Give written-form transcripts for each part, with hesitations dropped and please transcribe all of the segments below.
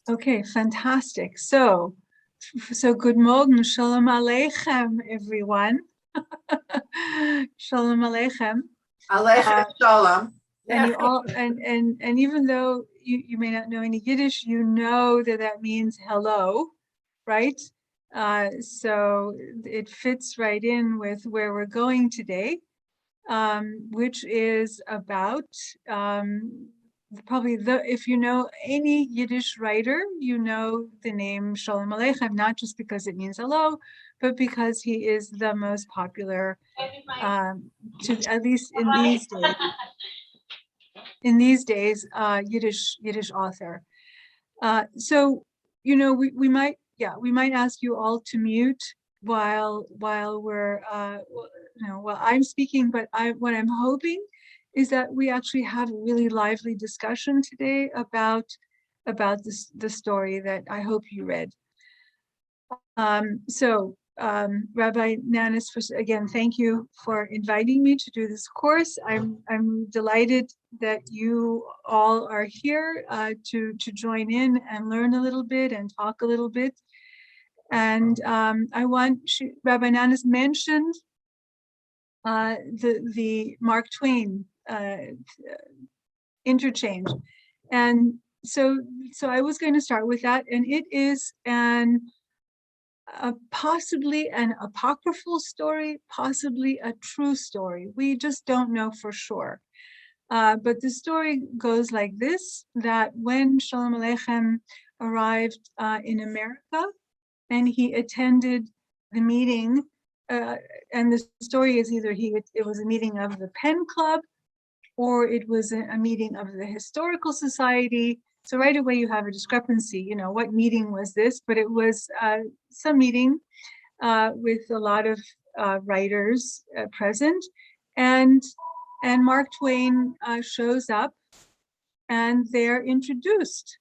Okay, fantastic. So good morning, Sholom Aleichem, everyone. Sholom Aleichem. Aleichem Sholem. And you all, and even though you may not know any Yiddish, you know that means hello, right? So it fits right in with where we're going today, which is about probably if you know any Yiddish writer, you know the name Sholom Aleichem, not just because it means hello, but because he is the most popular, at least in these days, Yiddish author. So, we might ask you all to mute while we're, while I'm speaking, but what I'm hoping is that we actually have a really lively discussion today about the story that I hope you read. Rabbi Nanis, again, thank you for inviting me to do this course. I'm delighted that you all are here to join in and learn a little bit and talk a little bit. And Rabbi Nanis mentioned the Mark Twain interchange, and so I was going to start with that, and it is possibly an apocryphal story, possibly a true story. We just don't know for sure. But the story goes like this, that when Sholom Aleichem arrived in America and he attended the meeting, and the story is either it was a meeting of the Penn Club or it was a meeting of the Historical Society. So right away you have a discrepancy, what meeting was this? But it was some meeting with a lot of writers present, and Mark Twain shows up, and they're introduced,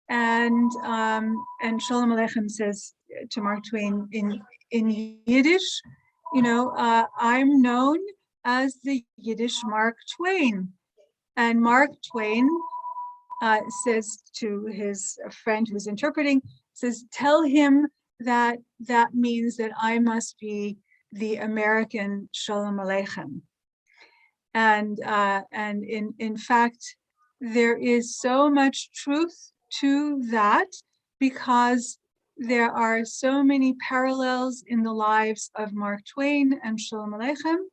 and Sholom Aleichem says to Mark Twain in Yiddish, I'm known as the Yiddish Mark Twain, and Mark Twain says to his friend who's interpreting, says, tell him that means that I must be the American Sholom Aleichem. And in fact, there is so much truth to that, because there are so many parallels in the lives of Mark Twain and Sholom Aleichem,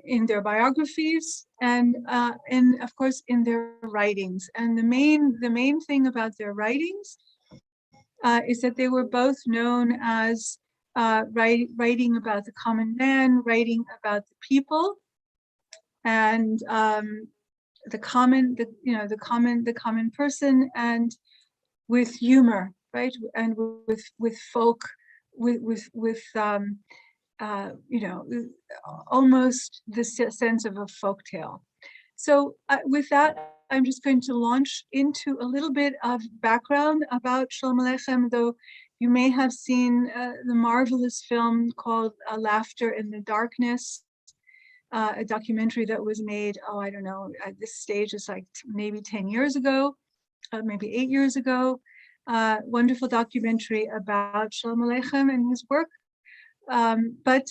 in their biographies, and of course in their writings. And the main thing about their writings is that they were both known as writing about the common man, writing about the people, and the common person, and with humor, right, and with folk, with almost the sense of a folk tale. So with that, I'm just going to launch into a little bit of background about Sholom Aleichem, though you may have seen the marvelous film called Laughter in the Darkness, a documentary that was made, I don't know, at this stage it's like maybe 10 years ago, maybe 8 years ago. Wonderful documentary about Sholom Aleichem and his work. But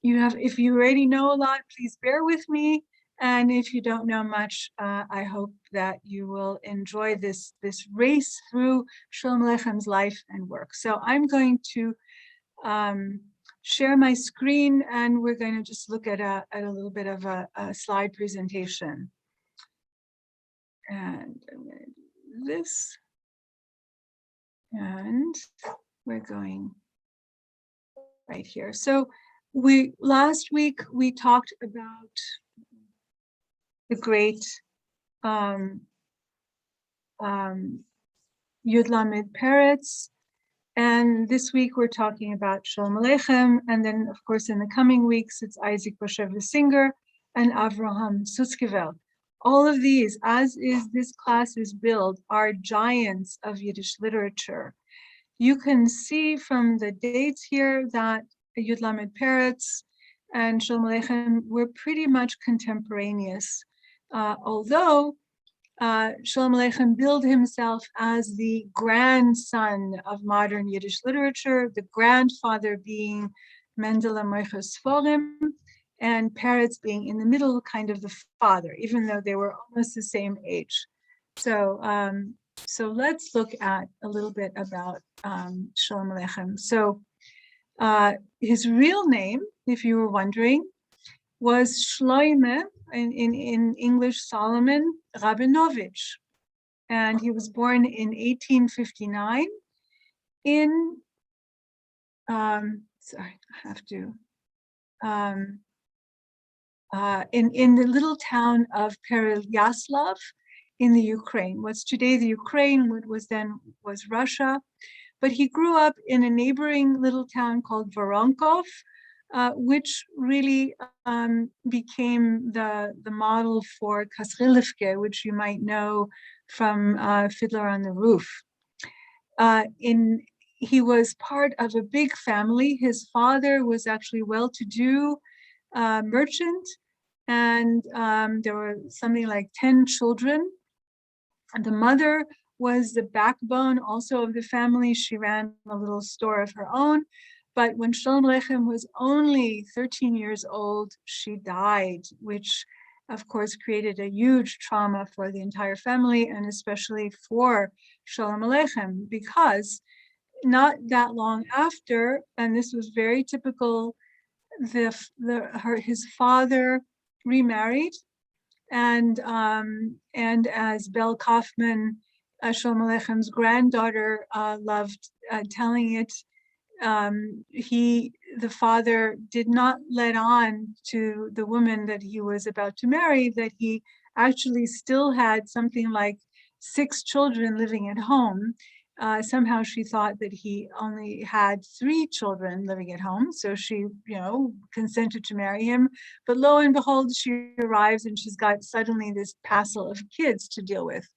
if you already know a lot, please bear with me. And if you don't know much, I hope that you will enjoy this race through Sholom Aleichem life and work. So I'm going to share my screen, and we're going to just look at a little bit of a slide presentation. And I'm going to do this. And we're going right here. So last week we talked about the great Yud Lamed Peretz, and this week we're talking about Sholom Aleichem, and then of course in the coming weeks it's Isaac Bashevis Singer and Avraham Sutzkevel. All of these, as is this class's build, are giants of Yiddish literature. You can see from the dates here that Yud Lamed Peretz and Sholom Aleichem were pretty much contemporaneous, although Sholom Aleichem billed himself as the grandson of modern Yiddish literature, the grandfather being Mendele Moiches Sforim, and Peretz being in the middle, kind of the father, even though they were almost the same age. So, so let's look at a little bit about Sholom Aleichem. So, his real name, if you were wondering, was Shloime, in English, Solomon Rabinovich. And he was born in 1859 in, sorry, I have to, in the little town of Pereyaslav in the Ukraine. What's today the Ukraine, what was Russia. But he grew up in a neighboring little town called Voronkov, which really became the model for Kasrilivke, which you might know from Fiddler on the Roof. He was part of a big family. His father was actually well-to-do merchant, and there were something like 10 children. And the mother was the backbone also of the family. She ran a little store of her own. But when Sholom Aleichem was only 13 years old, she died, which of course created a huge trauma for the entire family, and especially for Sholom Aleichem, because not that long after, and this was very typical, his father remarried, and as Belle Kaufman, Sholom Aleicham's granddaughter, loved telling it, the father did not let on to the woman that he was about to marry that he actually still had something like 6 children living at home. Somehow she thought that he only had 3 children living at home, so she, consented to marry him. But lo and behold, she arrives and she's got suddenly this passel of kids to deal with.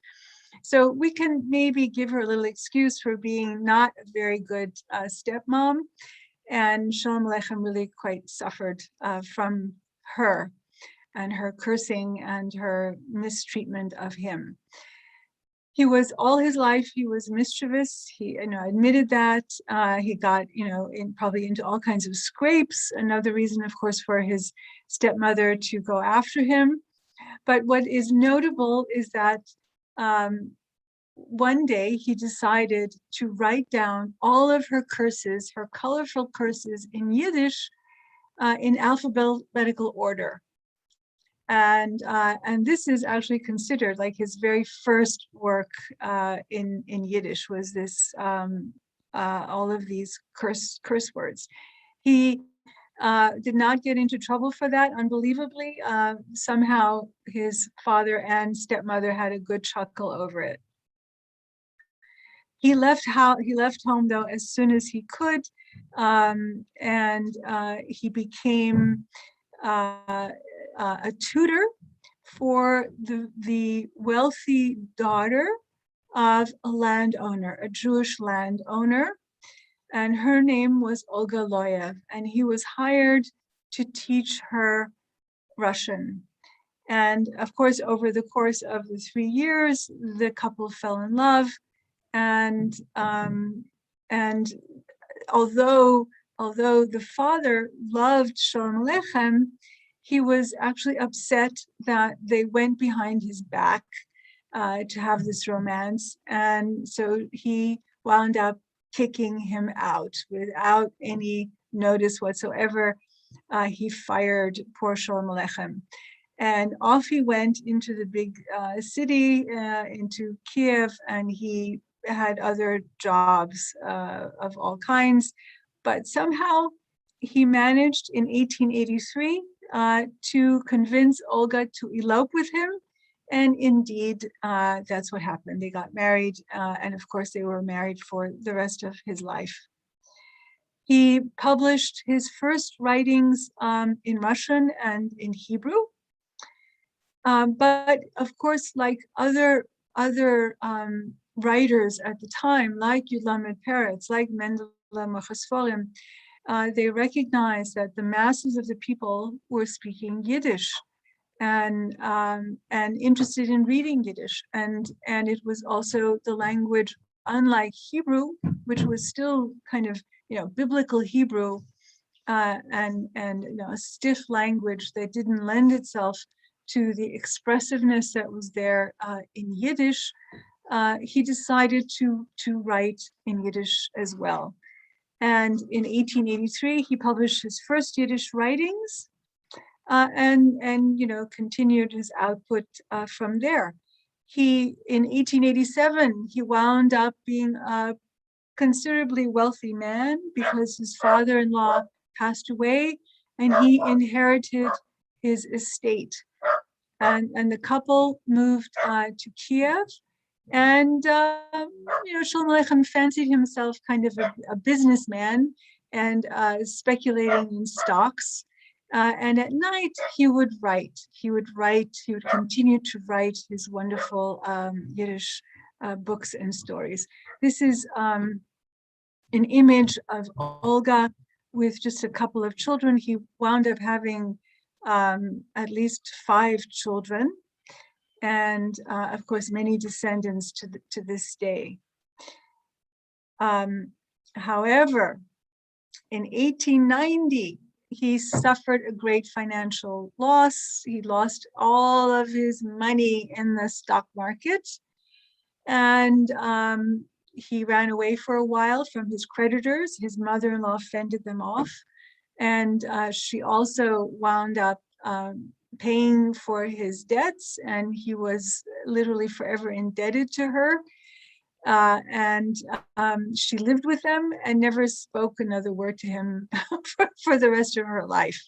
So we can maybe give her a little excuse for being not a very good stepmom, and Sholom Aleichem really quite suffered from her and her cursing and her mistreatment of him. He was all his life, he was mischievous. He admitted that. He got, probably into all kinds of scrapes. Another reason, of course, for his stepmother to go after him. But what is notable is that one day he decided to write down all of her curses, her colorful curses in Yiddish, in alphabetical order. And this is actually considered like his very first work in Yiddish, was this all of these curse words. He did not get into trouble for that, unbelievably. Somehow his father and stepmother had a good chuckle over it. He left home though as soon as he could, and he became a tutor for the wealthy daughter of a landowner, a Jewish landowner, and her name was Olga Loyev, and he was hired to teach her Russian. And of course, over the course of the 3 years, the couple fell in love, and although the father loved Sholom Aleichem, he was actually upset that they went behind his back to have this romance, and so he wound up kicking him out without any notice whatsoever. He fired poor Sholom Aleichem, and off he went into the big city, into Kiev, and he had other jobs of all kinds, but somehow he managed in 1883 to convince Olga to elope with him, and indeed that's what happened. They got married, and of course they were married for the rest of his life. He published his first writings in Russian and in Hebrew, but of course, like other writers at the time, like Yudlamed Peretz, like Mendele Moiches Sforim, they recognized that the masses of the people were speaking Yiddish, and interested in reading Yiddish. And it was also the language, unlike Hebrew, which was still kind of, biblical Hebrew, and a stiff language that didn't lend itself to the expressiveness that was there in Yiddish. He decided to write in Yiddish as well. And in 1883, he published his first Yiddish writings, and continued his output from there. In 1887, he wound up being a considerably wealthy man because his father-in-law passed away and he inherited his estate. And the couple moved to Kiev, and Sholom Aleichem fancied himself kind of a businessman and speculating in stocks. And at night he would write. He would continue to write his wonderful Yiddish books and stories. This is an image of Olga with just a couple of children. He wound up having at least 5 children, and of course many descendants to this day. However, in 1890, he suffered a great financial loss. He lost all of his money in the stock market, and he ran away for a while from his creditors. His mother-in-law fended them off, and she also wound up paying for his debts, and he was literally forever indebted to her. And she lived with him and never spoke another word to him for the rest of her life.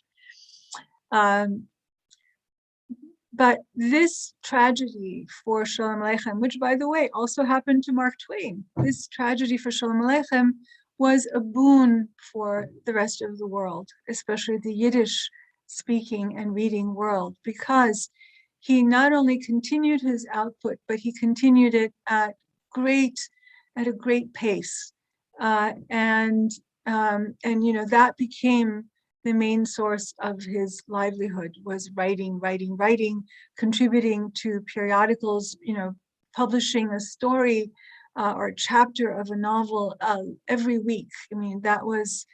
But this tragedy for Sholom Aleichem, which by the way also happened to Mark Twain, this tragedy for Sholom Aleichem was a boon for the rest of the world, especially the Yiddish speaking and reading world, because he not only continued his output, but he continued it at a great pace. And that became the main source of his livelihood, was writing, contributing to periodicals, publishing a story or a chapter of a novel every week. I mean, that was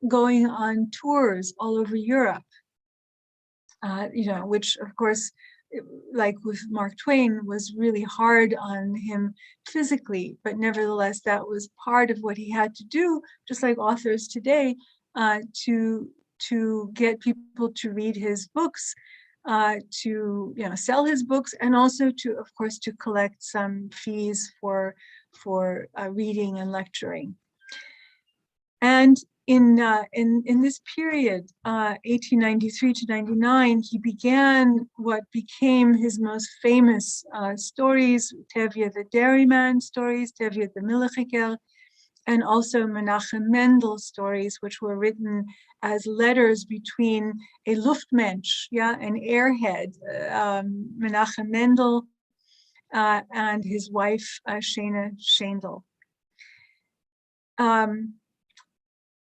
going on tours all over Europe, which of course, like with Mark Twain, was really hard on him physically, but nevertheless, that was part of what he had to do, just like authors today, to get people to read his books, to sell his books, and also to, of course, to collect some fees for reading and lecturing. And in this period, 1893 to 99, he began what became his most famous stories, Tevye the Dairyman stories, Tevye the Dairyman, and also Menachem Mendel stories, which were written as letters between a Luftmensch, an airhead, Menachem Mendel, and his wife, Shana Schendel.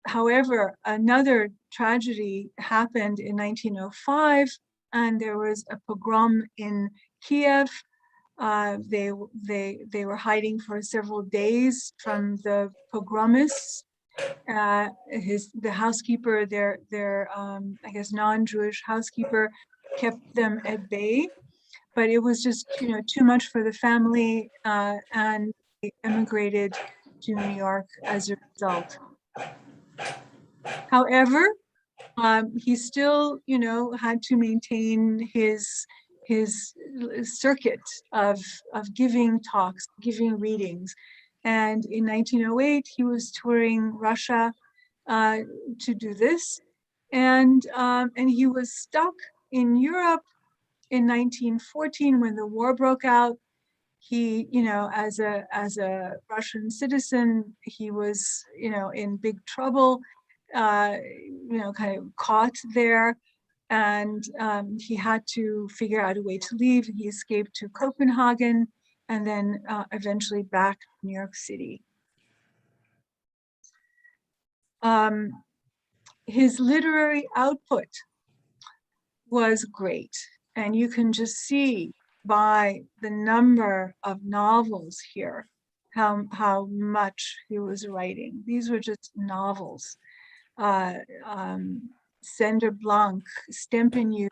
However, another tragedy happened in 1905, and there was a pogrom in Kiev. They were hiding for several days from the pogromists. The housekeeper, their I guess non-Jewish housekeeper, kept them at bay, but it was just too much for the family, and they emigrated to New York as a result. However, he still, had to maintain his circuit of giving talks, giving readings. And in 1908, he was touring Russia to do this. And he was stuck in Europe in 1914 when the war broke out. He, as a Russian citizen, he was, in big trouble, kind of caught there, and he had to figure out a way to leave. He escaped to Copenhagen and then eventually back to New York City. His literary output was great. And you can just see by the number of novels here how much he was writing. These were just novels. Sender Blanc, Stempenu,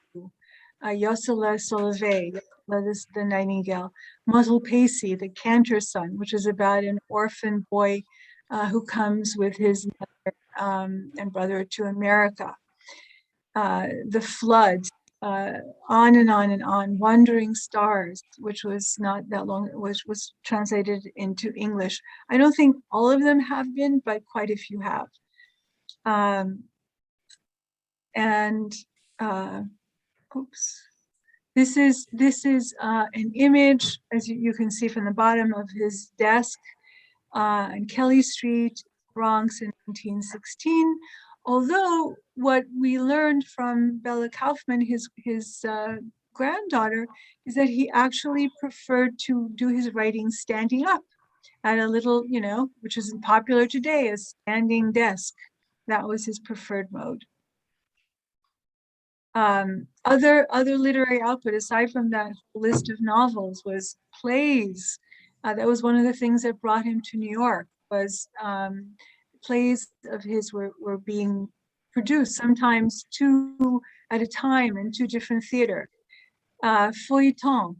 Yosele Solove, the Nightingale, Muzzle Pacey, the Cantor's Son, which is about an orphan boy who comes with his mother and brother to America. The Flood, on and on and on. Wandering Stars, which was not that long, which was translated into English. I don't think all of them have been, but quite a few have. Oops. This is an image, as you can see from the bottom, of his desk on Kelly Street, Bronx in 1916. Although what we learned from Bella Kaufman, his granddaughter, is that he actually preferred to do his writing standing up at a little, which is popular today, a standing desk. That was his preferred mode. Other literary output, aside from that list of novels, was plays. That was one of the things that brought him to New York, was plays of his were being produced, sometimes two at a time in two different theaters. Feuilleton,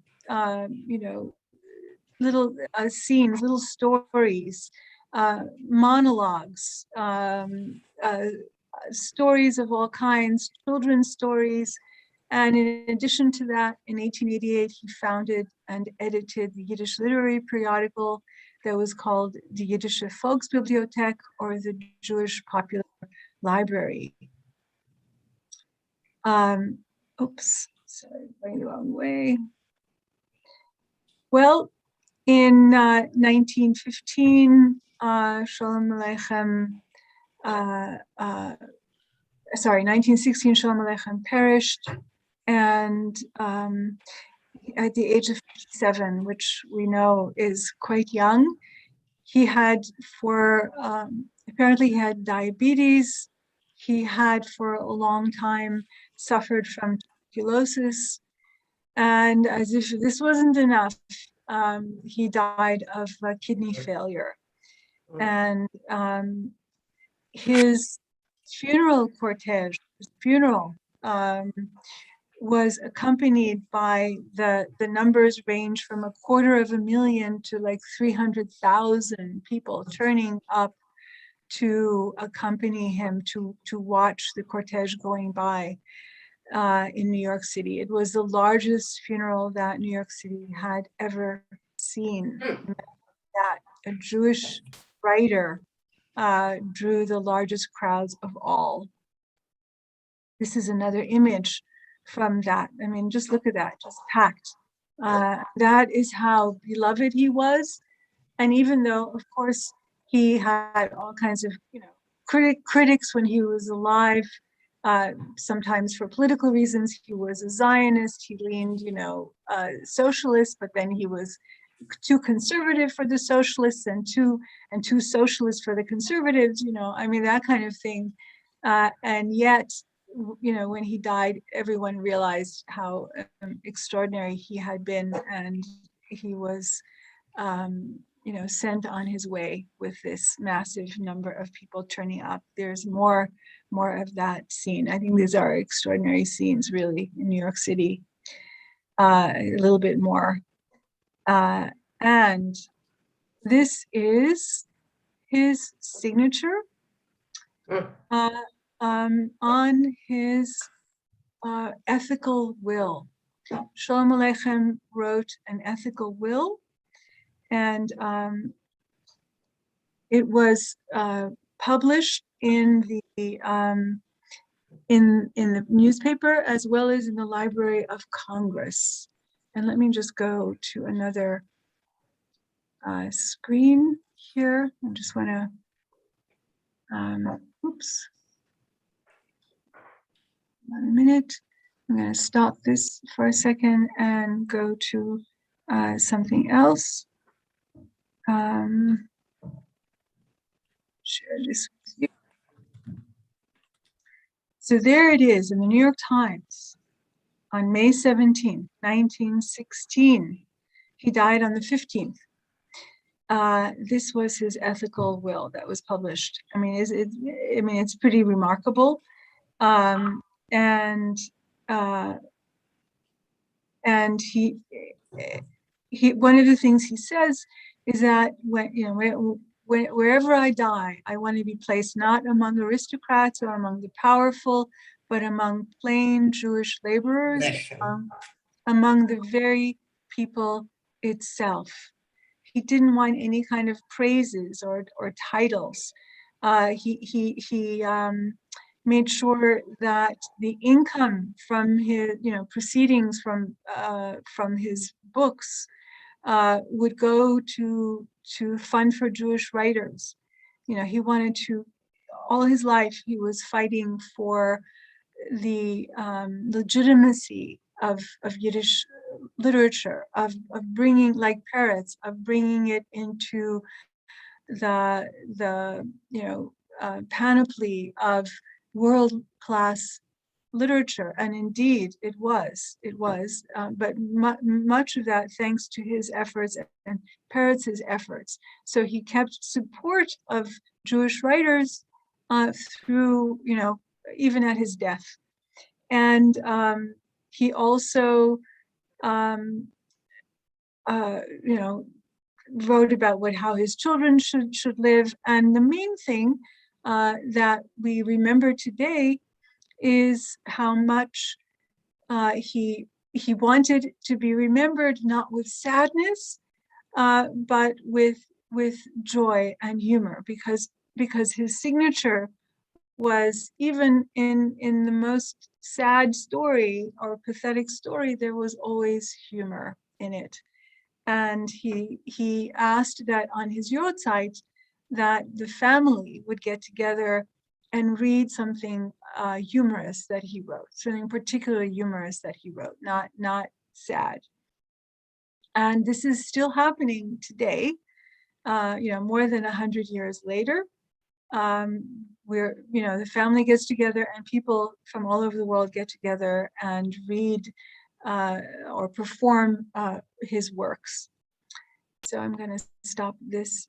little scenes, little stories, monologues, stories of all kinds, children's stories. And in addition to that, in 1888, he founded and edited the Yiddish literary periodical that was called the Yiddish Volksbibliothek, or the Jewish Popular Library. Oops, sorry, going the wrong way. Well, in 1915, Sholom Aleichem, 1916, Sholom Aleichem perished, and at the age of 57, which we know is quite young, he had apparently he had diabetes. He had for a long time suffered from tuberculosis, and as if this wasn't enough, he died of kidney failure. And his funeral cortege, his funeral, was accompanied by the numbers range from 250,000 to like 300,000 people turning up to accompany him, to watch the cortege going by in New York City. It was the largest funeral that New York City had ever seen. That a Jewish writer drew the largest crowds of all. This is another image from that. I mean, just look at that, just packed. That is how beloved he was. And even though, of course, he had all kinds of, critics when he was alive, sometimes for political reasons. He was a Zionist, he leaned, socialist, but then he was too conservative for the socialists and too socialist for the conservatives, that kind of thing. And yet, when he died, everyone realized how extraordinary he had been, and he was, sent on his way with this massive number of people turning up. There's more of that scene. I think these are extraordinary scenes, really, in New York City. A little bit more. And this is his signature on his ethical will. Sholom Aleichem wrote an ethical will, and it was published in the newspaper as well as in the Library of Congress. And let me just go to another screen here. I just want to, oops, 1 minute. I'm going to stop this for a second and go to something else. Share this with you. So there it is in the New York Times. on May 17, 1916. He died on the 15th. This was his ethical will that was published. I mean, it's pretty remarkable. And he one of the things he says is that wherever I die, I want to be placed not among aristocrats or among the powerful, but among plain Jewish laborers, among the very people itself. He didn't want any kind of praises or titles. He made sure that the income from his proceedings from his books would go to fund for Jewish writers. He wanted to, all his life he was fighting for the legitimacy of Yiddish literature, of bringing, like Peretz, of bringing it into the panoply of world-class literature. And indeed it was, but much of that thanks to his efforts and Peretz's efforts. So he kept support of Jewish writers through, even at his death. And he also wrote about how his children should live. And the main thing that we remember today is how much he wanted to be remembered, not with sadness, but with joy and humor, because his signature was, even in the most sad story or pathetic story, there was always humor in it. And he asked that on his Yortzeit that the family would get together and read something humorous that he wrote, something particularly humorous that he wrote, not sad. And this is still happening today, more than 100 years later. Where the family gets together and people from all over the world get together and read or perform his works. So I'm going to stop this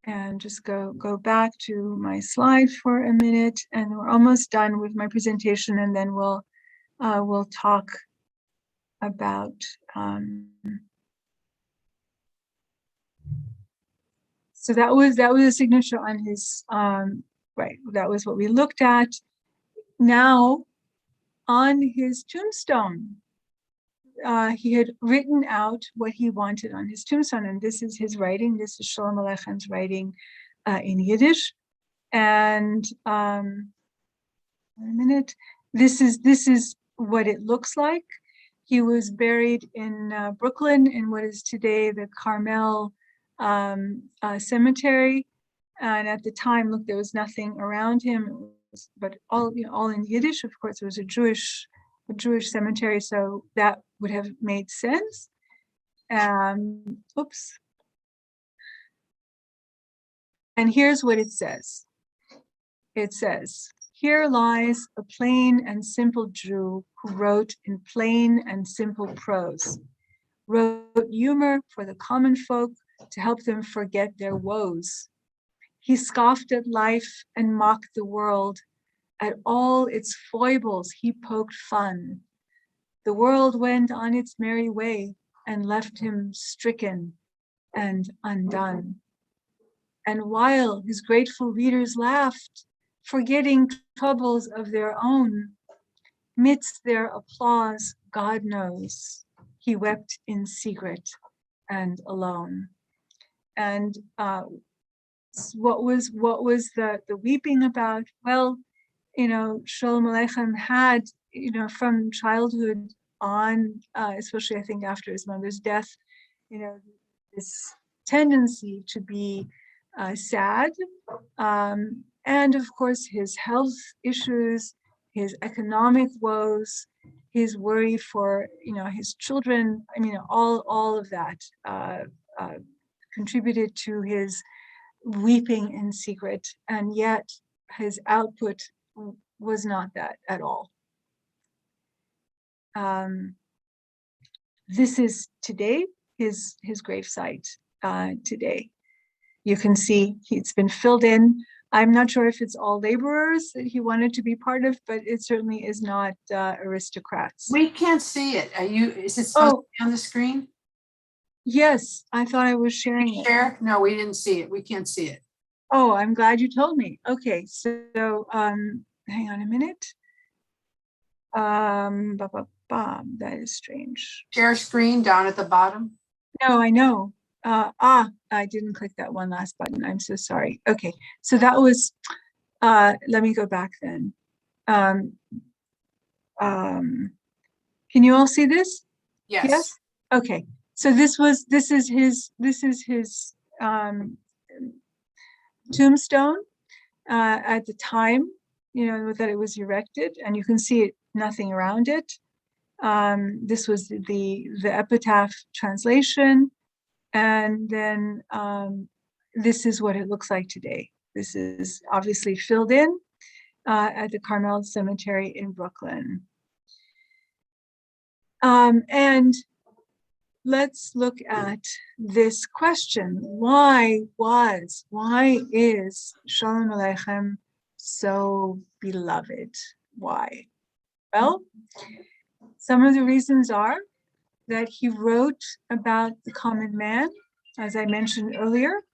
and just go back to my slide for a minute, and we're almost done with my presentation, and then we'll talk about so that was a signature on his right. That was what we looked at. Now, on his tombstone, he had written out what he wanted on his tombstone, and this is his writing. This is Sholom Aleichen's writing in Yiddish. And one minute. This is what it looks like. He was buried in Brooklyn in what is today the Carmel cemetery. And at the time, look, there was nothing around him, but all in Yiddish. Of course, it was a Jewish cemetery, so that would have made sense. Oops. And here's what it says. It says, "Here lies a plain and simple Jew who wrote in plain and simple prose, wrote humor for the common folk to help them forget their woes. He scoffed at life and mocked the world. At all its foibles he poked fun. The world went on its merry way and left him stricken and undone. And while his grateful readers laughed, forgetting troubles of their own, midst their applause, God knows, he wept in secret and alone." And what was the weeping about? Well, Sholom Aleichem had, from childhood on, especially I think after his mother's death, this tendency to be sad, and of course his health issues, his economic woes, his worry for his children. I mean, all of that contributed to his weeping in secret, and yet his output was not that at all. this is today, his gravesite today. You can see it's been filled in. I'm not sure if it's all laborers that he wanted to be part of, but it certainly is not aristocrats. We can't see it. Is it supposed to be on the screen? Yes, I thought I was sharing it. Share? No, we didn't see it. We can't see it. Oh, I'm glad you told me. Okay, so hang on a minute. That is strange. Share screen down at the bottom. No, I know. I didn't click that one last button. I'm so sorry. Okay, so that was, let me go back then. Can you all see this? Yes. Okay, so this is his tombstone at the time, that it was erected, and you can see it, nothing around it. This was the epitaph translation, and then this is what it looks like today. This is obviously filled in at the Carmel Cemetery in Brooklyn. And let's look at this question. Why is Sholom Aleichem so beloved? Why? Well, some of the reasons are that he wrote about the common man, as I mentioned earlier.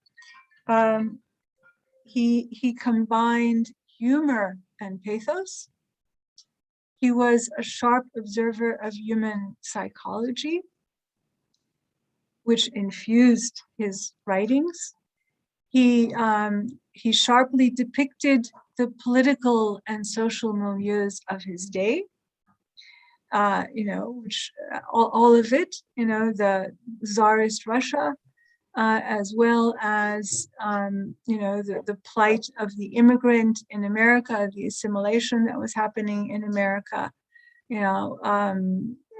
He combined humor and pathos. He was a sharp observer of human psychology, which infused his writings. He sharply depicted the political and social milieus of his day. Which all of it, the Tsarist Russia, as well as, the plight of the immigrant in America, the assimilation that was happening in America,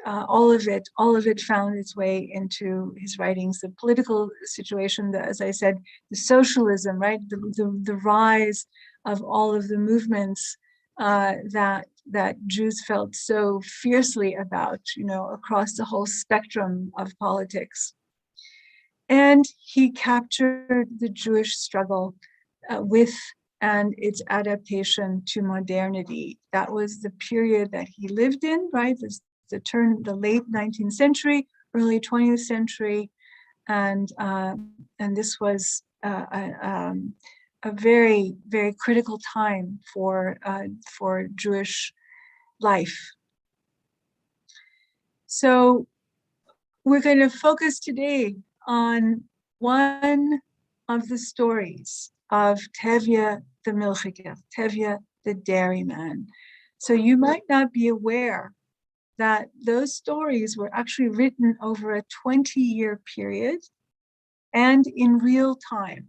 all of it found its way into his writings. The political situation, as I said, the socialism, right? The rise of all of the movements that Jews felt so fiercely about, across the whole spectrum of politics. And he captured the Jewish struggle with and its adaptation to modernity. That was the period that he lived in, right? The late 19th century, early 20th century, and this was a very, very critical time for Jewish life. So we're going to focus today on one of the stories of Tevye the Milchiker, Tevye the Dairyman. So you might not be aware that those stories were actually written over a 20-year period and in real time.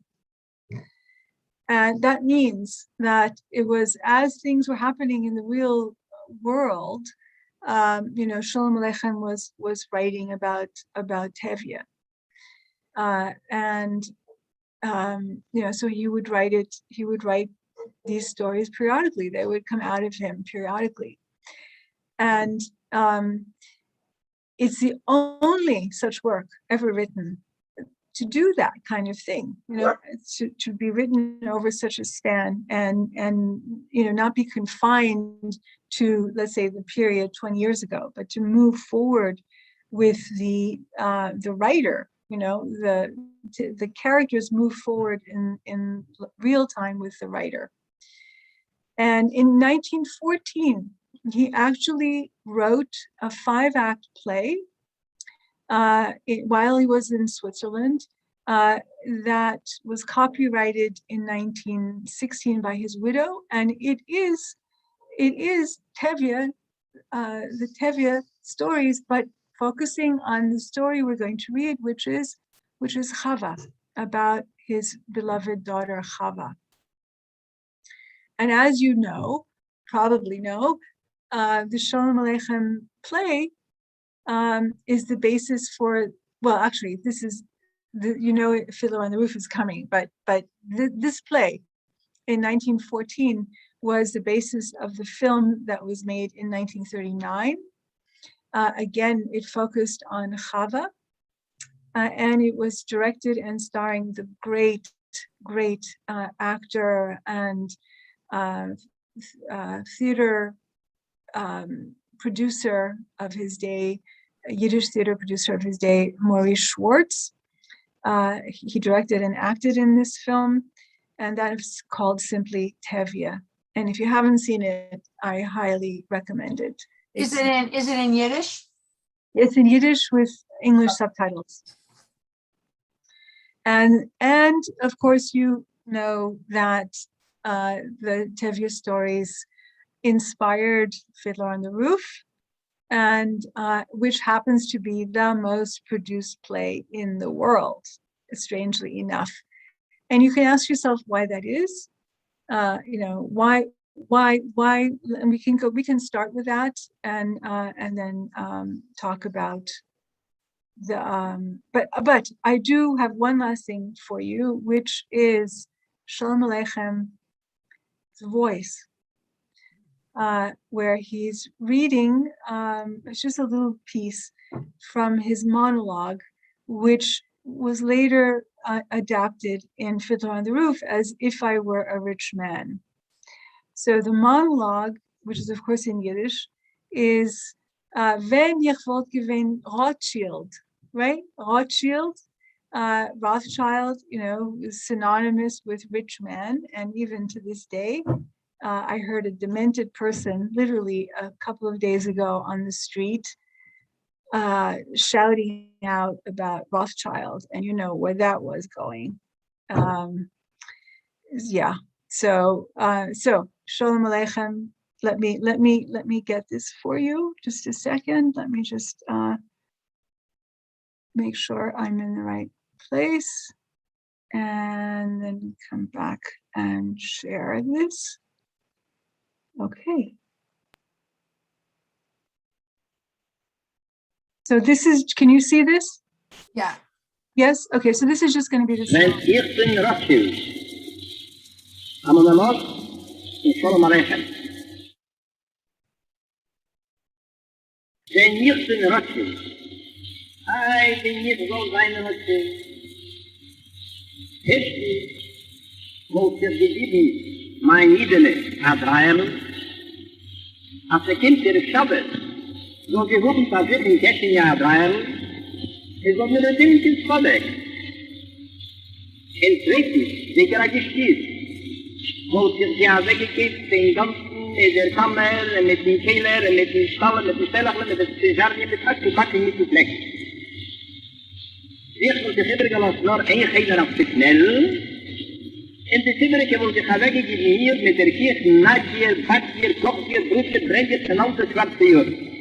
And that means that it was as things were happening in the real world, Sholom Aleichem was writing about Tevye. So he would write these stories periodically. They would come out of him periodically. And it's the only such work ever written to do that kind of thing, to be written over such a span and not be confined to, let's say, the period 20 years ago, but to move forward with the writer. The characters move forward in real time with the writer. And in 1914, he actually wrote a 5-act play while he was in Switzerland, that was copyrighted in 1916 by his widow, and it is Tevye, the Tevye stories, but focusing on the story we're going to read, which is Chava, about his beloved daughter Chava. And as you probably know, the Sholom Aleichem play is the basis for, well, actually, this is Fiddler on the Roof is coming, but this play in 1914 was the basis of the film that was made in 1939, Again, it focused on Chava, and it was directed and starring the great actor and theater producer of his day, Yiddish theater producer of his day, Miri Koral. He directed and acted in this film, and that is called simply Tevye. And if you haven't seen it, I highly recommend it. Is it in Yiddish? It's in Yiddish with English subtitles. And of course, you know that the Tevye stories inspired Fiddler on the Roof, and which happens to be the most produced play in the world, strangely enough. And you can ask yourself why that is. Why? And we can start with that, and then talk about the. But I do have one last thing for you, which is Sholom Aleichem, voice. Where he's reading, it's just a little piece from his monologue, which was later adapted in Fiddler on the Roof as If I Were a Rich Man. So the monologue, which is of course in Yiddish, is Wenn ich wollt gewinn Rothschild, right? Rothschild, Rothschild, is synonymous with rich man, and even to this day, I heard a demented person literally a couple of days ago on the street shouting out about Rothschild, and you know where that was going. Yeah. So Sholom Aleichem. Let me get this for you. Just a second. Let me just make sure I'm in the right place, and then come back and share this. Okay. So this is, can you see this? Yeah. Yes? Okay, so this is just going to be the Mijn eerste Rothschild. Aan mijn los in Sholom Aleichem. Zijn eerste Rothschild. Hij bin niet zo zijn Rothschild. Heeft moet er gebieden mijn Idele adreilen. Als er kind der Schabbes, so gewohnt dat zich in 16 jaar adreilen, is wat met een ding is verdekt. En tweetens, zeker als je stiert, moet er ja weggekijkt den ganzen in der Kammer, en met den Keller, en met den Stallen, met den Stellachlen, met den Cesarien, met alles gebakken niet te plekken. Eerst wordt de Gibberge als nog één geiler af te snel, en de Gibberge wordt zich weggegeven hier met de kies, naadje, bakje, kopje, broekje, brengje, en al de zwarte uur.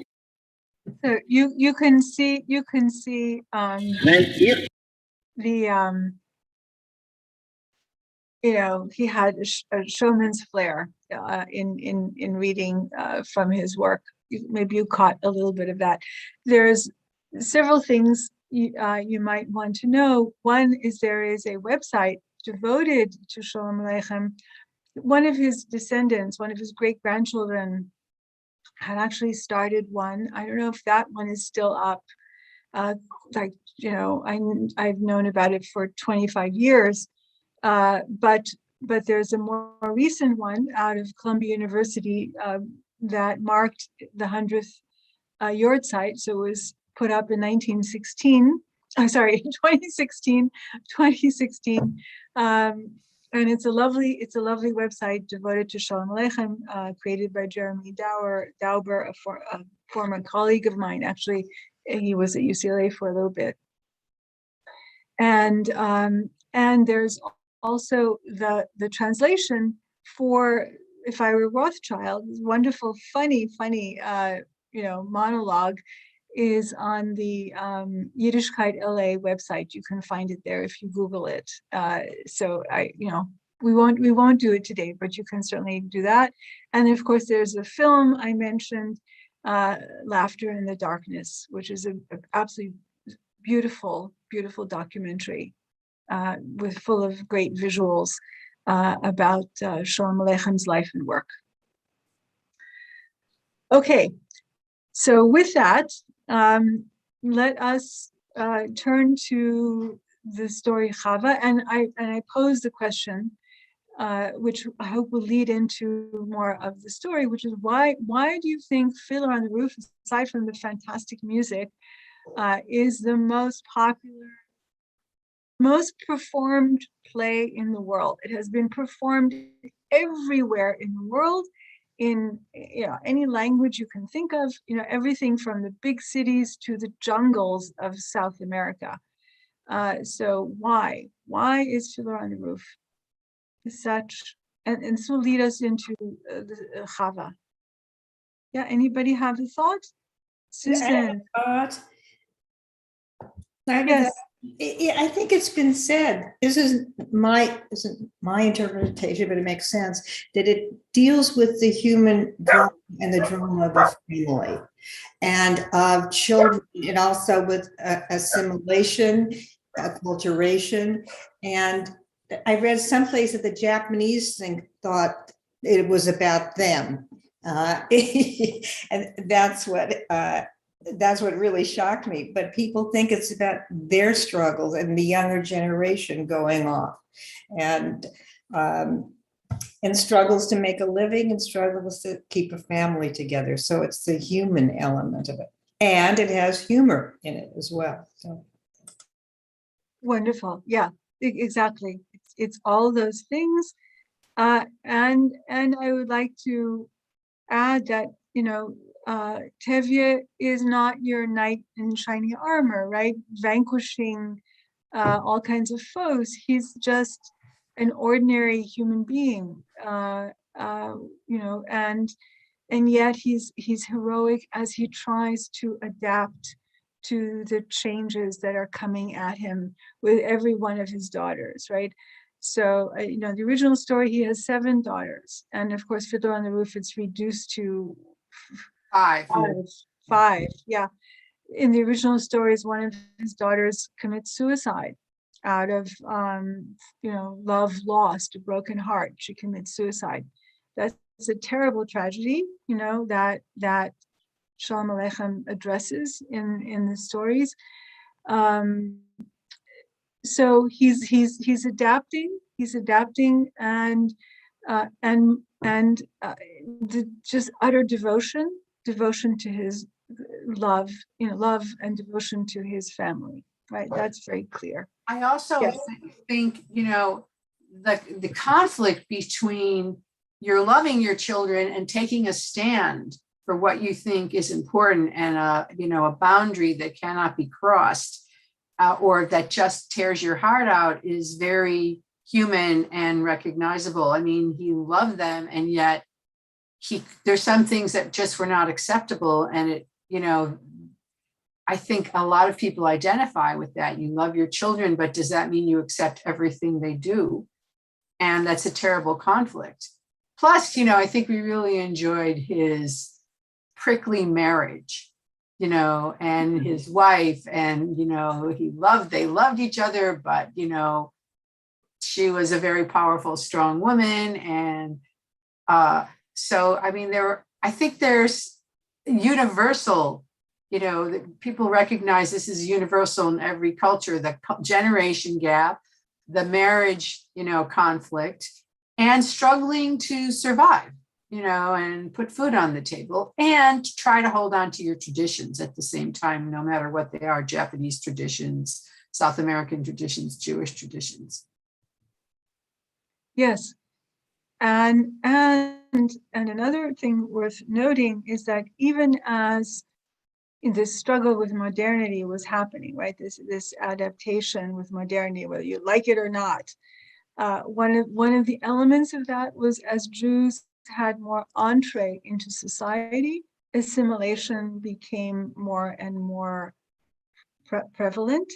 So you can see the he had a showman's flair in reading from his work. Maybe you caught a little bit of that. There's several things you might want to know. One is there is a website devoted to Sholom Aleichem. One of his descendants, one of his great-grandchildren, had actually started one. I don't know if that one is still up. I've known about it for 25 years, but there's a more recent one out of Columbia University that marked the 100th Yortzeit. So it was put up in 2016. And it's a lovely website devoted to Sholom Aleichem, created by Jeremy Dauber, a former colleague of mine. Actually, he was at UCLA for a little bit. And there's also the translation for If I Were Rothschild. This wonderful, funny monologue is on the Yiddishkeit LA website. You can find it there if you Google it. So we won't do it today, but you can certainly do that. And of course, there's a film I mentioned, Laughter in the Darkness, which is an absolutely beautiful documentary full of great visuals about Sholom Aleichem life and work. Okay. So with that, let us turn to the story Chava, and I pose the question, which I hope will lead into more of the story, which is why do you think Fiddler on the Roof, aside from the fantastic music, is the most popular, most performed play in the world? It has been performed everywhere in the world, in any language you can think of, everything from the big cities to the jungles of South America. So why is Fiddler on the Roof such, and this will lead us into the Chava. Yeah, anybody have a thought? Susan. Yes. I think it's been said, this isn't my interpretation, but it makes sense, that it deals with the human drama and the drama of a family and of children, and also with assimilation, acculturation. And I read someplace that the Japanese thought it was about them. And that's what really shocked me. But people think it's about their struggles and the younger generation going off, and struggles to make a living and struggles to keep a family together. So it's the human element of it, and it has humor in it as well. So Wonderful. Yeah, exactly. It's all those things, and I would like to add that Tevye is not your knight in shiny armor, right? Vanquishing all kinds of foes. He's just an ordinary human being, and yet he's heroic as he tries to adapt to the changes that are coming at him with every one of his daughters, right? So, the original story, he has 7 daughters. And of course, Fiddler on the Roof, it's reduced to 5. 5, yeah. In the original stories, one of his daughters commits suicide out of, love lost, a broken heart. She commits suicide. That's a terrible tragedy, that Sholom Aleichem addresses in the stories. So he's adapting, and the just utter devotion to his love, love and devotion to his family, right? That's very clear. I also Yes. think, the conflict between you're loving your children and taking a stand for what you think is important and a boundary that cannot be crossed, or that just tears your heart out, is very human and recognizable. I mean, he loved them, and yet there's some things that just were not acceptable. And I think a lot of people identify with that. You love your children, but does that mean you accept everything they do? And that's a terrible conflict. Plus, I think we really enjoyed his prickly marriage, and his wife, and, they loved each other, but, she was a very powerful, strong woman. And so, I mean, I think there's universal, people recognize this is universal in every culture, the generation gap, the marriage, conflict, and struggling to survive, and put food on the table, and try to hold on to your traditions at the same time, no matter what they are: Japanese traditions, South American traditions, Jewish traditions. Yes. And another thing worth noting is that even as in this struggle with modernity was happening, right? This adaptation with modernity, whether you like it or not, one of the elements of that was, as Jews had more entree into society, assimilation became more and more prevalent.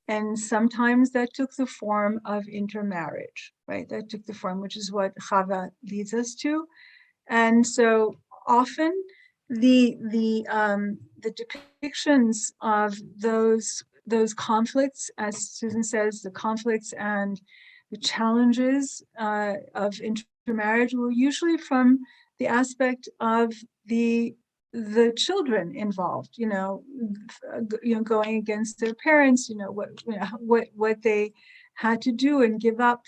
And sometimes that took the form of intermarriage, right? That took the form, which is what Chava leads us to. And so often the depictions of those conflicts, as Susan says, the conflicts and the challenges of intermarriage were usually from the aspect of the the children involved, going against their parents, what they had to do and give up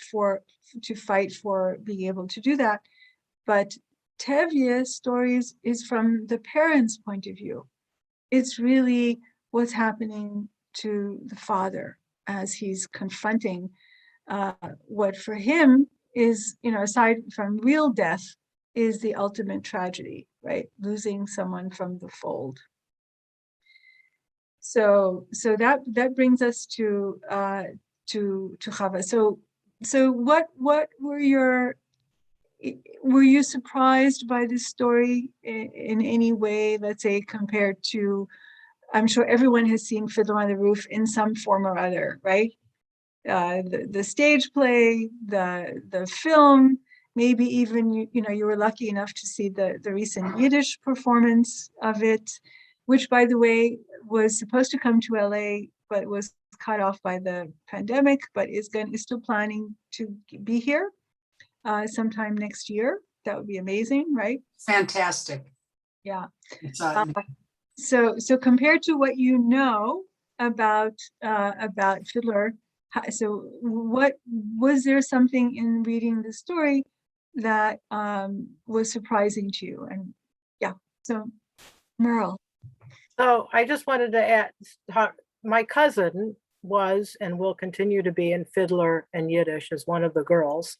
to fight for being able to do that. But Tevye's stories is from the parents' point of view. It's really what's happening to the father as he's confronting what for him is, aside from real death, is the ultimate tragedy, right? Losing someone from the fold. So that brings us to Chava. So what were you surprised by this story in any way, let's say, compared to, I'm sure everyone has seen Fiddler on the Roof in some form or other, right? The stage play, the film, maybe even you were lucky enough to see the recent Yiddish performance of it, which, by the way, was supposed to come to LA, but was cut off by the pandemic, but is still planning to be here sometime next year. That would be amazing, right? Fantastic. Yeah. It's, So compared to what you know about Fiddler, so what was there something in reading the story that was surprising to you? And yeah, so Merle. So I just wanted to add, my cousin was and will continue to be in Fiddler and Yiddish as one of the girls.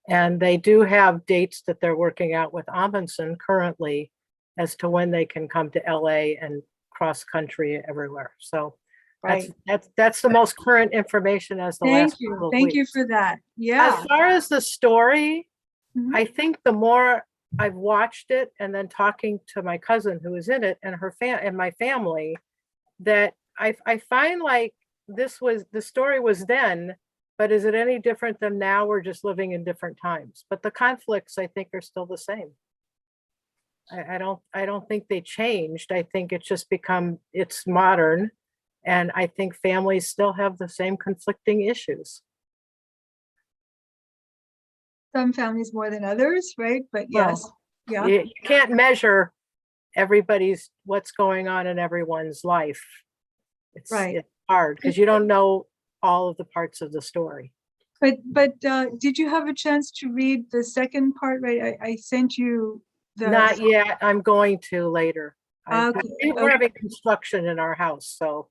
And they do have dates that they're working out with Amundsen currently as to when they can come to LA and cross country everywhere. So Right. that's the most current information as the last couple of Thank you weeks. for that. Yeah. As far as the story, Mhm. I think the more I've watched it and then talking to my cousin who is in it and her and my family, that I find like the story was then, but is it any different than now? We're just living in different times. But the conflicts, I think, are still the same. I don't think they changed. I think it's just it's modern. And I think families still have the same conflicting issues. Some families more than others, right? But yes, Well, yeah. You can't measure what's going on in everyone's life. It's hard because you don't know all of the parts of the story. But did you have a chance to read the second part? Right, I sent you the. Not yet. I'm going to later. We're having construction in our house, so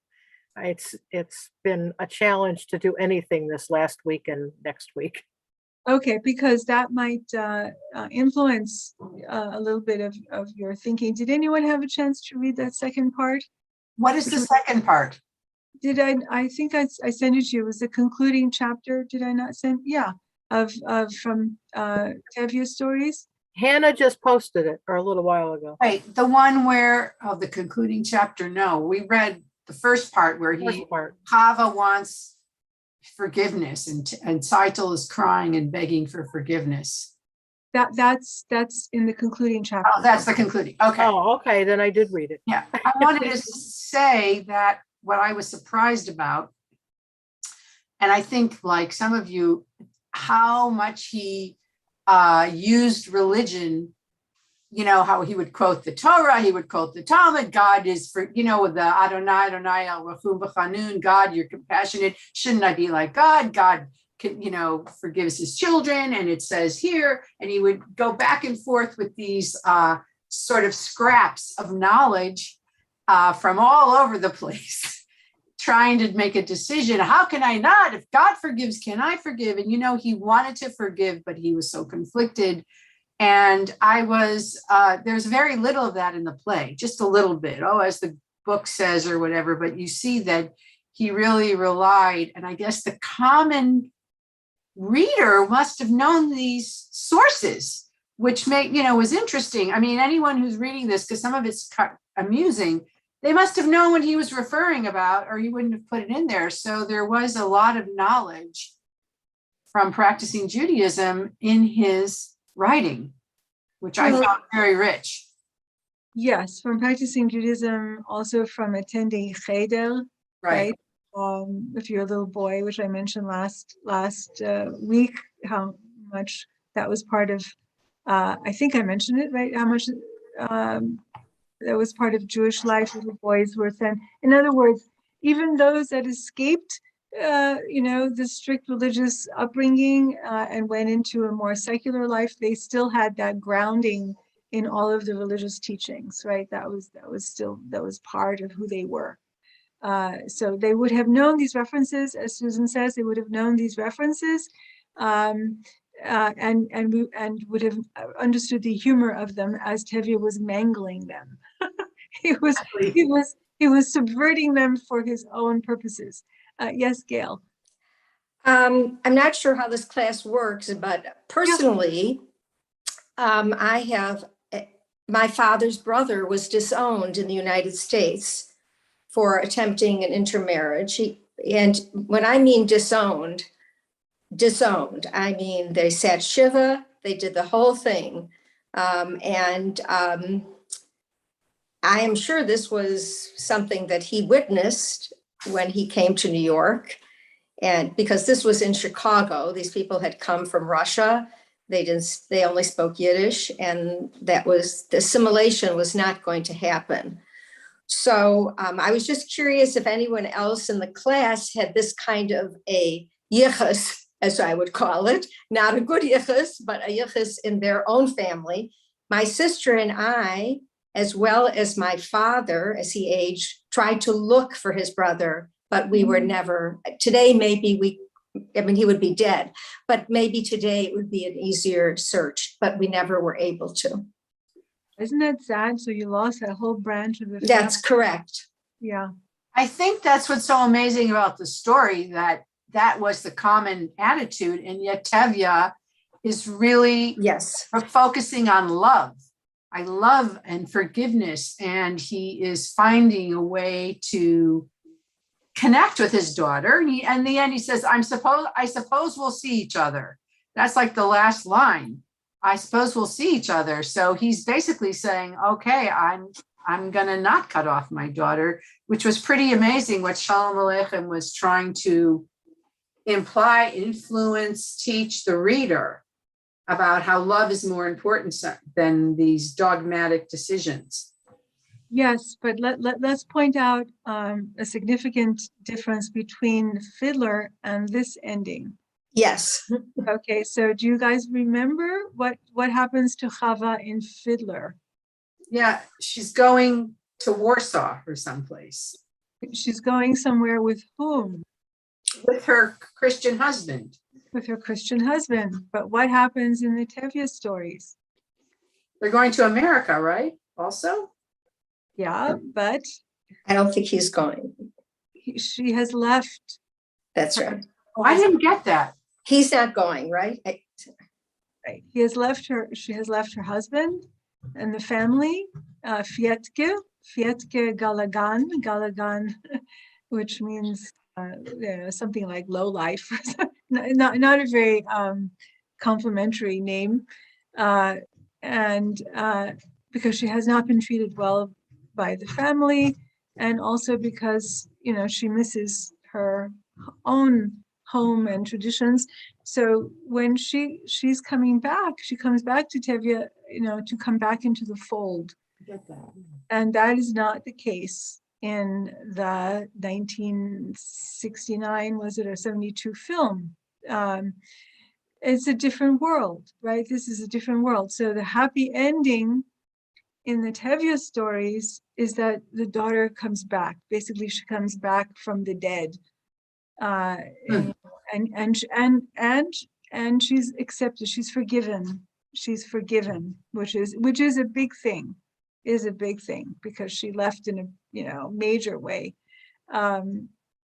it's been a challenge to do anything this last week and next week. Okay, because that might influence a little bit of your thinking. Did anyone have a chance to read that second part? what is the second part? Did I think I sent it to you. It was the concluding chapter. Did I not send? Yeah, from Tevye stories. Hannah just posted it a little while ago. Right, the one where, the concluding chapter, no, we read the first part where Chava wants forgiveness and Seitel is crying and begging for forgiveness. That's in the concluding chapter. Oh, that's the concluding. Okay. Oh, okay, then I did read it. Yeah, I wanted to say that what I was surprised about, and I think like some of you, how much he used religion, how he would quote the Torah, he would quote the Talmud, God is the Adonai el Rachum v'Chanun, God, you're compassionate, shouldn't I be like God? God forgives his children, and it says here, and he would go back and forth with these sort of scraps of knowledge from all over the place, trying to make a decision. How can I not? If God forgives, can I forgive? And he wanted to forgive, but he was so conflicted. And there's very little of that in the play, just a little bit, as the book says or whatever, but you see that he really relied, and I guess the common reader must have known these sources, which was interesting. I mean, anyone who's reading this, because some of it's amusing, they must have known what he was referring about, or he wouldn't have put it in there. So there was a lot of knowledge from practicing Judaism in his writing, which I found very rich. Yes, from practicing Judaism, also from attending Cheder, right? If you're a little boy, which I mentioned last week, how much that was part of, I think I mentioned it, right? How much that was part of Jewish life. Little boys were sent. In other words, even those that escaped, the strict religious upbringing and went into a more secular life, they still had that grounding in all of the religious teachings, right? That was part of who they were. So they would have known these references, as Susan says, they would have known these references, and would have understood the humor of them as Tevye was mangling them. he was subverting them for his own purposes. Yes, Gail. I'm not sure how this class works, but personally, I have my father's brother was disowned in the United States for attempting an intermarriage. And when I mean disowned, I mean they sat Shiva, they did the whole thing. I am sure this was something that he witnessed when he came to New York. And because this was in Chicago, these people had come from Russia. They only spoke Yiddish, and the assimilation was not going to happen. So I was just curious if anyone else in the class had this kind of a yichus, as I would call it, not a good yichus, but a yichus in their own family. My sister and I, as well as my father, as he aged, tried to look for his brother, but we were never. Today, maybe he would be dead, but maybe today it would be an easier search, but we never were able to. Isn't that sad? So you lost that whole branch of the family. That's correct. Yeah. I think that's what's so amazing about the story, that was the common attitude, and yet Tevye is really focusing on love. I love and forgiveness, and he is finding a way to connect with his daughter. And in the end, he says, I suppose we'll see each other. That's like the last line. I suppose we'll see each other. So he's basically saying, okay, I'm going to not cut off my daughter, which was pretty amazing what Sholom Aleichem was trying to imply, influence, teach the reader about how love is more important than these dogmatic decisions. Yes, but let's point out a significant difference between Fiddler and this ending. Yes. Okay, so do you guys remember what happens to Chava in Fiddler? Yeah, she's going to Warsaw or someplace. She's going somewhere with whom? With her Christian husband. With her Christian husband. But what happens in the Tevye stories? They're going to America, right? Also? Yeah, but I don't think he's going. She has left. That's right. I didn't get that. He's not going, right? Right. She has left her husband and the family, Fietke Galagan, which means something like low life, not a very complimentary name, and because she has not been treated well by the family, and also because she misses her own home and traditions. So when she's coming back, she comes back to Tevye, to come back into the fold. And that is not the case in the 1969, was it, or 72 film. It's a different world, right? This is a different world. So the happy ending in the Tevye stories is that the daughter comes back. Basically, she comes back from the dead, and she's accepted. She's forgiven. She's forgiven, which is a big thing. Is a big thing because she left in a major way.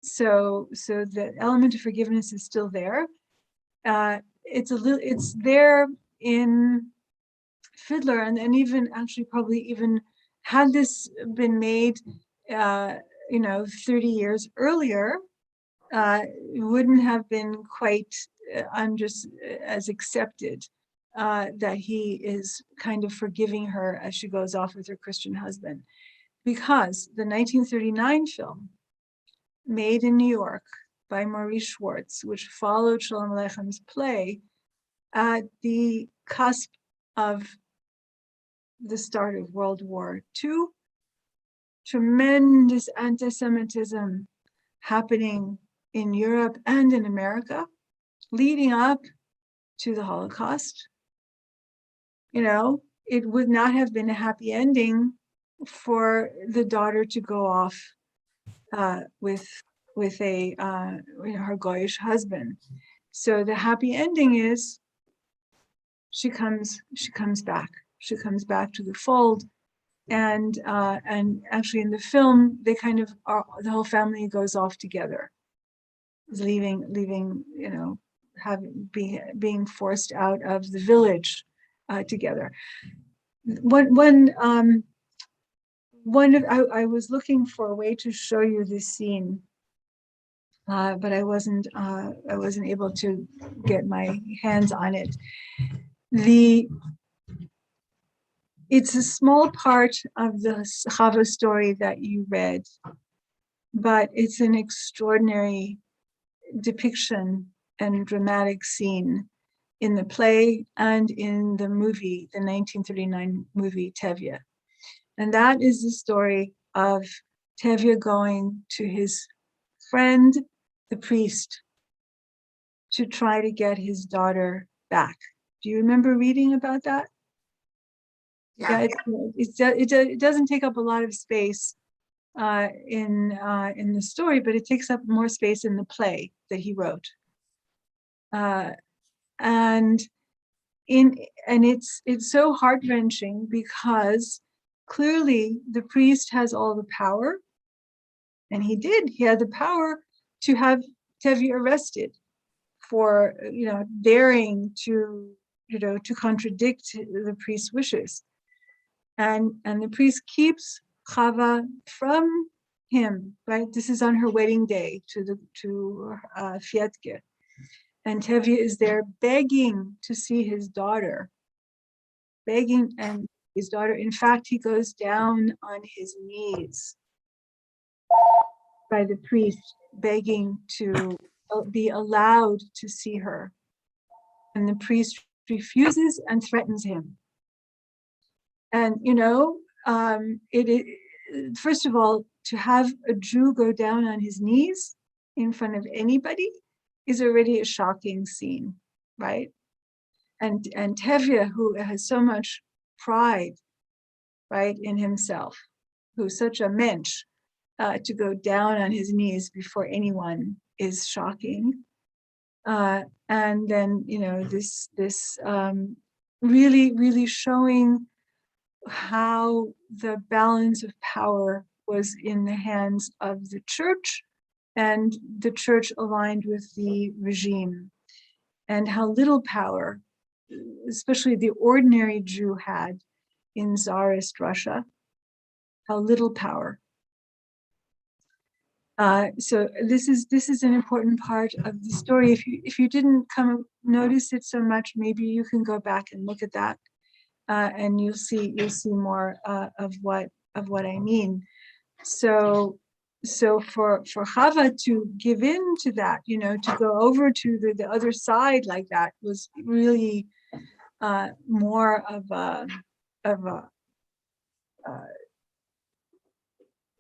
So the element of forgiveness is still there. It's there in Fiddler, and even actually probably even had this been made 30 years earlier, it wouldn't have been quite as accepted, that he is kind of forgiving her as she goes off with her Christian husband, because the 1939 film made in New York by Maurice Schwartz, which followed Sholom Aleichem's play, at the cusp of the start of World War II, tremendous anti-Semitism happening in Europe and in America, leading up to the Holocaust. You know, it would not have been a happy ending for the daughter to go off with a her Goyish husband. So the happy ending is she comes back. She comes back to the fold, and actually in the film they kind of are, the whole family goes off together, leaving you know, being forced out of the village together. I was looking for a way to show you this scene, but I wasn't able to get my hands on it. It's a small part of the Chava story that you read, but it's an extraordinary depiction and dramatic scene in the play and in the movie, the 1939 movie Tevye. And that is the story of Tevye going to his friend, the priest, to try to get his daughter back. Do you remember reading about that? Yeah, it doesn't take up a lot of space in the story, but it takes up more space in the play that he wrote. And it's so heart-wrenching because clearly the priest has all the power, and he had the power to have Tevye arrested for, you know, daring to, you know, to contradict the priest's wishes. And the priest keeps Chava from him, right? This is on her wedding day to Fietke. And Tevye is there begging to see his daughter, begging, and his daughter, in fact, he goes down on his knees by the priest, begging to be allowed to see her. And the priest refuses and threatens him. And, you know, first of all, to have a Jew go down on his knees in front of anybody is already a shocking scene, right? And Tevye, who has so much pride, right, in himself, who's such a mensch, to go down on his knees before anyone is shocking. And then, you know, this really, really showing how the balance of power was in the hands of the church, and the church aligned with the regime, and how little power, especially the ordinary Jew, had in Tsarist Russia, how little power. So this is an important part of the story. If you didn't notice it so much, maybe you can go back and look at that, and you'll see more of what I mean. So for Chava to give in to that, you know, to go over to the other side like that, was really more of a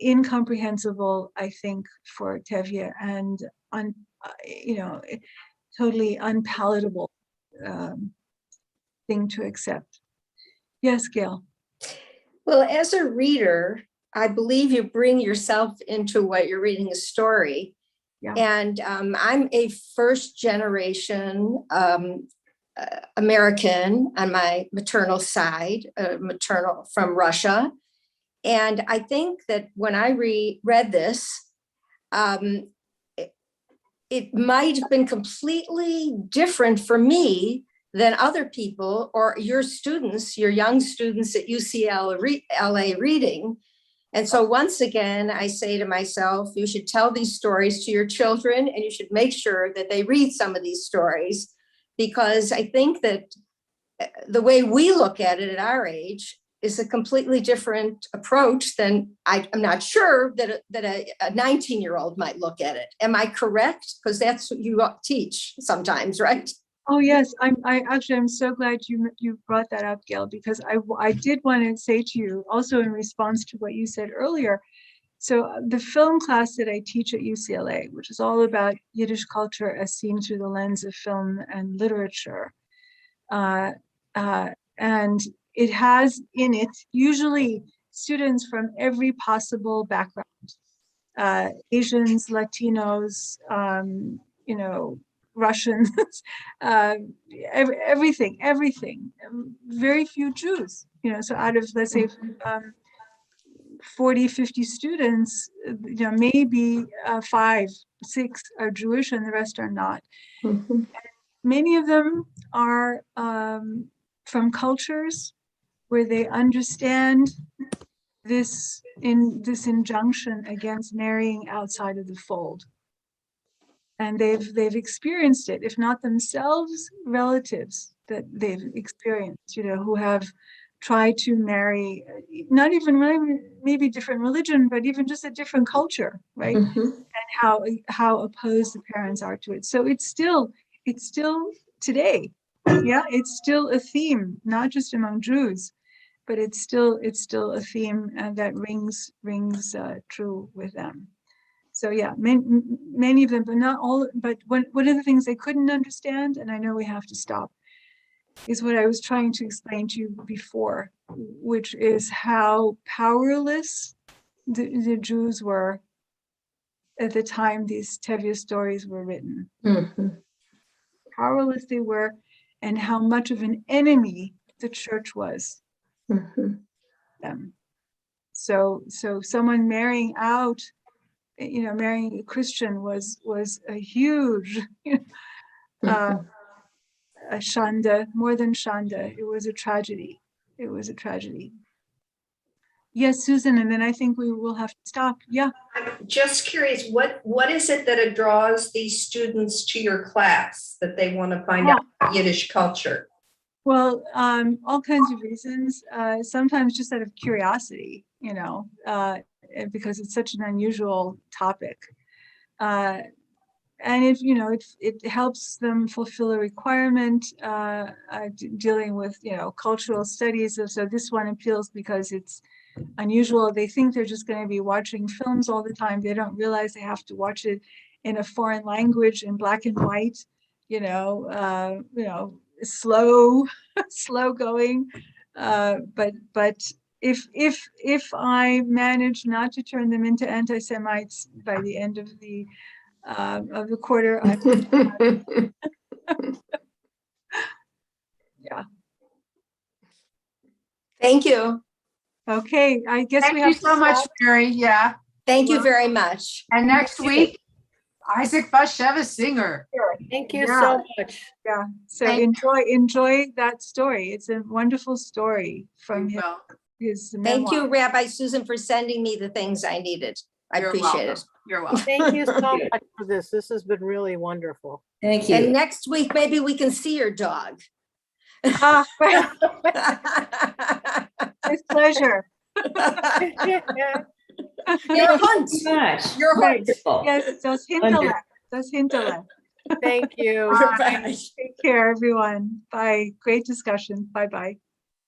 incomprehensible, I think, for Tevye, and you know, totally unpalatable thing to accept. Yes, Gail. Well, as a reader, I believe you bring yourself into what you're reading, a story. Yeah. And I'm a first generation American on my maternal side, maternal from Russia. And I think that when I read this, it might have been completely different for me than other people or your students, your young students at UCLA reading. And so once again, I say to myself, you should tell these stories to your children, and you should make sure that they read some of these stories, because I think that the way we look at it at our age is a completely different approach than I'm not sure that a 19-year-old might look at it. Am I correct? Because that's what you teach sometimes, right? Oh yes, I'm so glad you brought that up, Gail, because I did want to say to you also in response to what you said earlier. So the film class that I teach at UCLA, which is all about Yiddish culture as seen through the lens of film and literature, uh, and it has in it usually students from every possible background, Asians, Latinos, you know, Russians, uh, everything. Very few Jews, you know, so out of, let's say, 40, 50 students, you know, maybe 5, 6 are Jewish and the rest are not. Mhm. Many of them are from cultures where they understand this injunction against marrying outside of the fold. And they've experienced it, if not themselves, relatives that they've experienced, you know, who have tried to marry, not even maybe different religion, but even just a different culture, right? Mhm. And how opposed the parents are to it. So it's still today, yeah, it's still a theme, not just among Jews, but it's still a theme that rings true with them. So yeah, many of them, but not all. But one of the things they couldn't understand, and I know we have to stop, is what I was trying to explain to you before, which is how powerless the Jews were at the time these Tevye stories were written. Mhm. Powerless they were, and how much of an enemy the church was Mhm. them. So someone marrying out, you know, marrying a Christian was a huge Mhm. a shanda, more than shanda. It was a tragedy. It was a tragedy. Yes, Susan, and then I think we will have to stop. Yeah. I'm just curious, what is it that draws these students to your class that they want to find out about Yiddish culture? Well, all kinds of reasons. Sometimes just out of curiosity, you know, because it's such an unusual topic. And if you know, it helps them fulfill a requirement dealing with, you know, cultural studies. So this one appeals because it's unusual. They think they're just going to be watching films all the time. They don't realize they have to watch it in a foreign language in black and white. You know, slow, slow going. But if I manage not to turn them into anti-Semites by the end of the quarter, yeah. Thank you. Okay, I guess Thank we you have so to much, stop. Mary. Yeah. Thank you very much. And next week, Isaac Basheva Singer. Thank you Yeah. so much. Yeah, so Thank enjoy that story. It's a wonderful story from We will. his Thank memoir. you, Rabbi Susan, for sending me the things I needed. I You're appreciate welcome. it. You're welcome. Thank you so much for this. This has been really wonderful. Thank And you. next week, maybe we can see your dog. Ah, with pleasure. Your hunt. Much. Your hunt. Wonderful. Yes, das Hinterleib. Das Hinterleib. Thank you. Bye. Take care, everyone. Bye. Great discussion. Bye-bye.